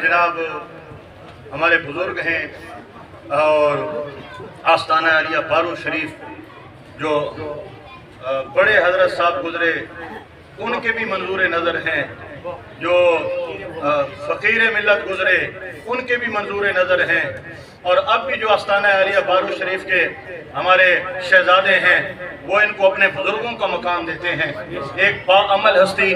جناب ہمارے بزرگ ہیں اور آستانہ عالیہ بارو شریف جو بڑے حضرت صاحب گزرے ان کے بھی منظور نظر ہیں، جو فقیر ملت گزرے ان کے بھی منظور نظر ہیں، اور اب بھی جو آستانہ عالیہ بارو شریف کے ہمارے شہزادے ہیں وہ ان کو اپنے بزرگوں کا مقام دیتے ہیں۔ ایک باعمل ہستی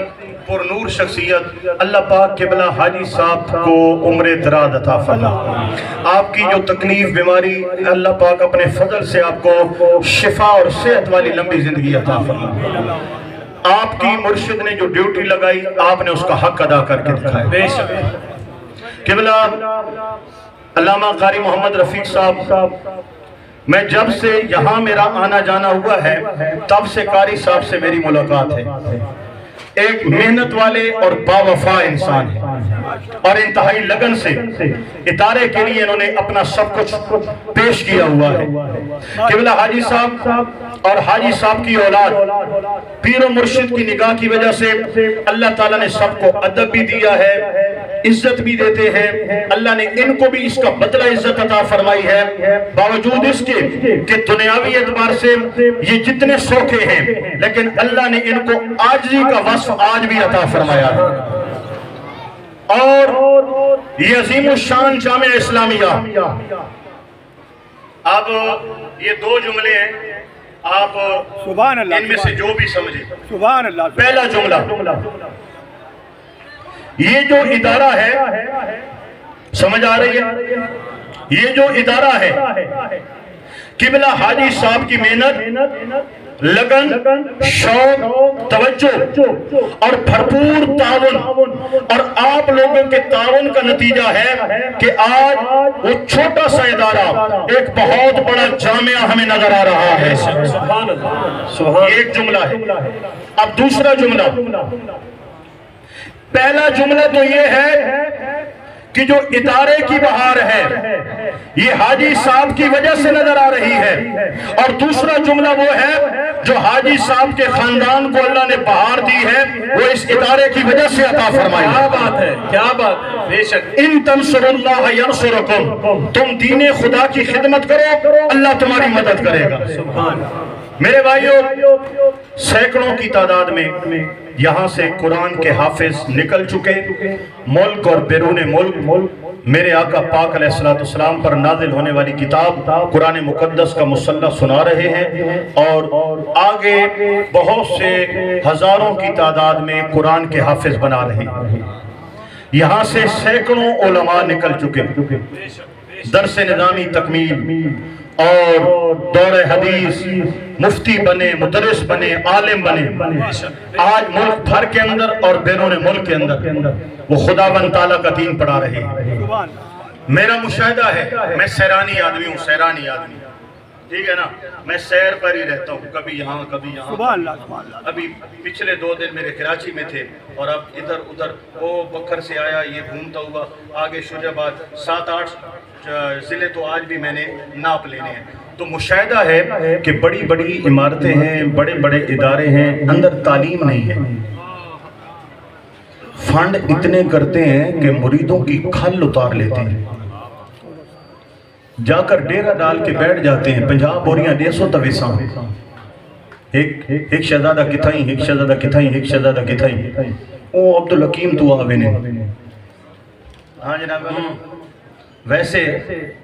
پر نور شخصیت اللہ پاک قبلہ حاجی صاحب کو عمر دراز عطا فرمائے۔ آپ کی جو تکلیف بیماری اللہ پاک اپنے فضل سے آپ کو شفا اور صحت والی لمبی زندگی عطا فرمائے۔ آپ کی مرشد نے جو ڈیوٹی لگائی آپ نے اس کا حق ادا کر کے دکھایا۔ بے شک قبلہ علامہ قاری محمد رفیق صاحب، میں جب سے یہاں میرا آنا جانا ہوا ہے تب سے قاری صاحب سے میری ملاقات ہے۔ ایک محنت والے اور باوفا انسان ہے اور انتہائی لگن سے ادارے کے لیے انہوں نے اپنا سب کچھ پیش کیا ہوا ہے۔ قبلہ حاجی صاحب اور حاجی صاحب کی اولاد پیر و مرشد کی نگاہ کی وجہ سے اللہ تعالیٰ نے سب کو ادب بھی دیا ہے، عزت بھی دیتے ہیں، اللہ نے ان کو بھی اس کا بدلہ عزت عطا فرمائی ہے، باوجود اس کے کہ دنیاوی اعتبار سے یہ جتنے سوکھے ہیں لیکن اللہ نے ان کو عاجزی کا وصف آج بھی عطا فرمایا ہے۔ اور یہ عظیم الشان جامعہ اسلامیہ، اب یہ دو جملے ہیں، آپ ان میں سے جو بھی سمجھیں۔ سبحان اللہ۔ پہلا جملہ، یہ جو ادارہ ہے، سمجھ آ رہی ہے، یہ جو ادارہ ہے قبلہ حاجی صاحب کی محنت، لگن، شوق، توجہ اور بھرپور تعاون اور آپ لوگوں کے تعاون کا نتیجہ ہے کہ آج وہ چھوٹا سا ادارہ ایک بہت بڑا جامعہ ہمیں نظر آ رہا ہے۔ یہ ایک جملہ ہے۔ اب دوسرا جملہ، پہلا جملہ تو یہ ہے کہ جو ادارے کی بہار ہے یہ حاجی صاحب کی وجہ سے نظر آ رہی ہے، اور دوسرا جملہ وہ ہے جو حاجی صاحب کے خاندان کو اللہ نے بہار دی ہے وہ اس ادارے کی وجہ سے عطا فرمائی۔ کیا بات ہے، کیا بات ہے، بے شک۔ ان تنصروا اللہ ینصرکم، تم دین خدا کی خدمت کرو اللہ تمہاری مدد کرے گا۔ سبحان۔ میرے بھائیوں، سینکڑوں کی تعداد میں یہاں سے قرآن کے حافظ نکل چکے، ملک اور بیرون ملک میرے آقا پاک علیہ السلام پر نازل ہونے والی کتاب قرآن مقدس کا مصلح سنا رہے ہیں، اور آگے بہت سے ہزاروں کی تعداد میں قرآن کے حافظ بنا رہے ہیں۔ یہاں سے سینکڑوں علماء نکل چکے، درس نظامی تکمیل اور دور حدیث مفتی بنے، مدرس بنے، عالم بنے۔ آج ملک بھر کے اندر اور بیرون ملک کے اندر وہ خداوند تعالیٰ کا دین پڑھا رہے ہیں۔ میرا مشاہدہ ہے، میں سیرانی آدمی ہوں، سیرانی آدمی، ٹھیک ہے نا، میں سیر پر ہی رہتا ہوں، کبھی یہاں کبھی یہاں۔ سبحان اللہ، سبحان اللہ۔ ابھی پچھلے 2 دن میرے کراچی میں تھے اور اب ادھر ادھر وہ بکر سے آیا، یہ گھومتا ہوا آگے شجاع آباد، 7-8 ضلع تو آج بھی میں نے ناپ لینے ہیں۔ تو مشاہدہ ہے کہ بڑی بڑی عمارتیں ہیں، بڑے بڑے ادارے ہیں، اندر تعلیم نہیں ہے، فنڈ اتنے کرتے ہیں کہ مریدوں کی کھل اتار لیتے ہیں، جا کر ڈیرہ ڈال کے بیٹھ جاتے ہیں، 50 بوریاں 150 تویساں، ایک شہزادہ کتھائیں، ایک شہزادہ کتھائیں، ایک شہزادہ کتھائیں، او عبدالحکیم تو آوے نے۔ ہاں جناب، ویسے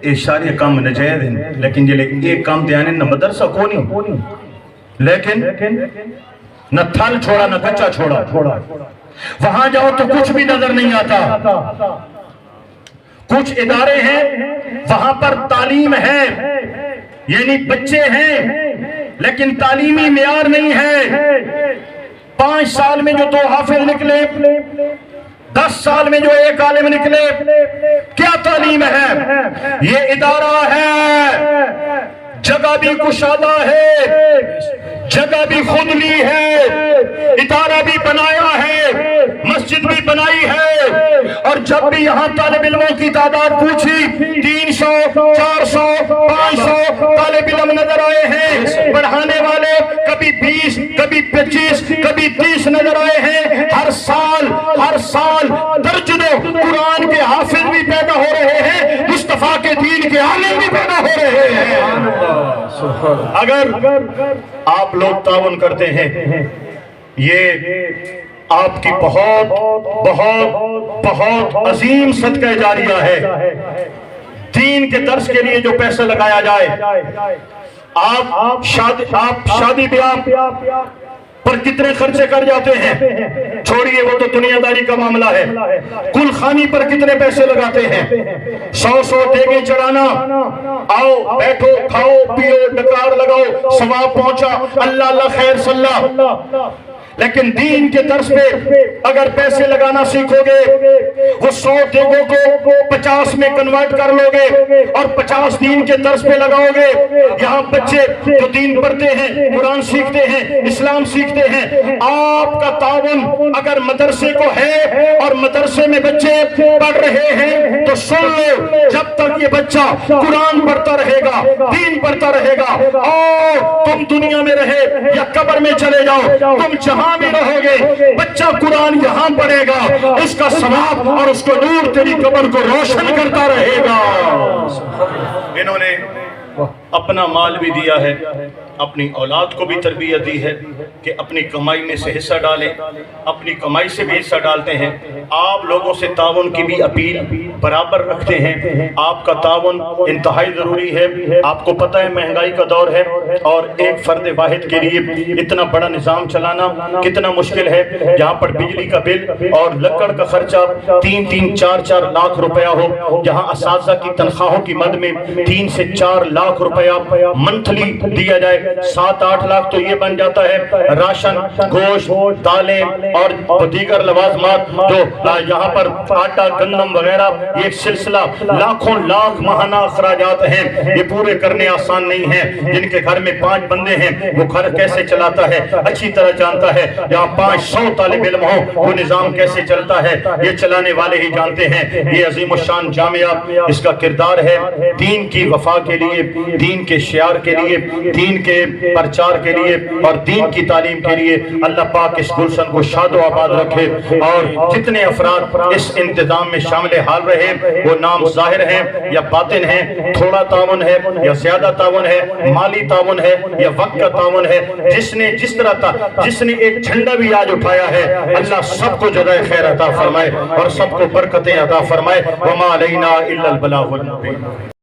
یہ سارے کام نجائز ہیں لیکن یہ ایک کام دیانے نہ مدرسہ کو نہیں، لیکن نہ تھل چھوڑا نہ کچا چھوڑا۔ وہاں جاؤ تو کچھ بھی نظر نہیں آتا۔ کچھ ادارے ہیں وہاں پر تعلیم ہے، یعنی بچے ہیں لیکن تعلیمی معیار نہیں ہے۔ 5 سال میں جو 2 حافظ نکلے، 10 سال میں جو 1 عالم نکلے، کیا تعلیم ہے؟ یہ ادارہ ہے، جگہ بھی کشادہ ہے، جگہ بھی خود لی ہے، ادارہ بھی بنایا ہے، مسجد بھی بنائی ہے، اور جب بھی یہاں طالب علموں کی تعداد پوچھی 300 400 500 طالب علم نظر آئے ہیں، پڑھانے والے کبھی 20 کبھی 25 کبھی 30 نظر آئے ہیں۔ ہر ہر سال درجنوں قرآن کے حافظ بھی پیدا ہو رہے ہیں، مصطفیٰ کے دین کے عالم بھی پیدا ہو رہے ہیں۔ اگر آپ لوگ تعاون کرتے ہیں، یہ آپ کی بہت بہت بہت عظیم صدقہ جاریہ ہے۔ دین کے درس کے لیے جو پیسہ لگایا جائے، آپ شادی بیاہ پر کتنے خرچے کر جاتے ہیں، چھوڑیے وہ تو دنیا داری کا معاملہ ہے، کل خانی پر کتنے پیسے لگاتے ہیں، 100 دیگیں چڑھانا، آؤ بیٹھو کھاؤ پیو ڈکار لگاؤ ثواب پہنچا، اللہ اللہ خیر صلی اللہ۔ لیکن دین کے درس پہ اگر پیسے لگانا سیکھو گے، وہ 100 دیگوں کو 50 میں کنورٹ کر لو گے اور 50 دین کے درس پہ لگاؤ گے، یہاں بچے جو دین پڑھتے ہیں، قرآن سیکھتے ہیں، اسلام سیکھتے ہیں، آپ کا تعاون اگر مدرسے کو ہے اور مدرسے میں بچے پڑھ رہے ہیں تو سن لو، جب تک یہ بچہ قرآن پڑھتا رہے گا، دین پڑھتا رہے گا، اور تم دنیا میں رہے یا قبر میں چلے جاؤ، تم جہاں بھی رہو گے، بچہ قرآن یہاں پڑھے گا، اس کا ثواب اور اس کو نور تیری قبر کو روشن کرتا رہے گا۔ انہوں نے اپنا مال بھی دیا ہے، اپنی اولاد کو بھی تربیت دی ہے کہ اپنی کمائی میں سے حصہ ڈالیں، اپنی کمائی سے بھی حصہ ڈالتے ہیں۔ آپ لوگوں سے تعاون کی بھی اپیل برابر رکھتے ہیں، آپ کا تعاون انتہائی ضروری ہے۔ آپ کو پتہ ہے مہنگائی کا دور ہے اور ایک فرد واحد کے لیے اتنا بڑا نظام چلانا کتنا مشکل ہے، جہاں پر بجلی کا بل اور لکڑ کا خرچہ 3-4 لاکھ روپیہ ہو، جہاں اساتذہ کی تنخواہوں کی مد میں 3 سے 4 لاکھ روپیہ منتھلی دیا جائے، 7-8 لاکھ تو یہ بن جاتا ہے۔ راشن، گوشت، دالیں اور دیگر لوازمات جو یہاں پر آٹا گندم وغیرہ، یہ ایک سلسلہ لاکھوں لاکھ ماہانہ اخراجات ہیں، یہ پورے کرنے آسان نہیں ہیں۔ جن کے گھر میں 5 بندے ہیں وہ گھر کیسے چلاتا ہے اچھی طرح جانتا ہے، جہاں 500 طالب علم ہوں وہ نظام کیسے چلتا ہے یہ چلانے والے ہی جانتے ہیں۔ یہ عظیم الشان جامعہ اس کا کردار ہے دین کی وفا کے لیے، دین کے شعار کے لیے، دین کے پرچار کے لیے اور دین کی تعلیم کے لیے۔ اللہ پاک اس گلشن کو شاد و آباد رکھے، اور جتنے افراد اس انتظام میں شامل حال رہے، وہ نام ظاہر ہیں یا باطن ہیں، تھوڑا تعاون ہے یا زیادہ تعاون ہے، مالی تعاون ہے یا وقت کا تعاون ہے، جس نے جس طرح تھا، جس نے ایک جھنڈا بھی آج اٹھایا ہے، اللہ سب کو جزائے خیر عطا فرمائے اور سب کو برکتیں عطا فرمائے۔ وما علینا الا البلاغ المبین۔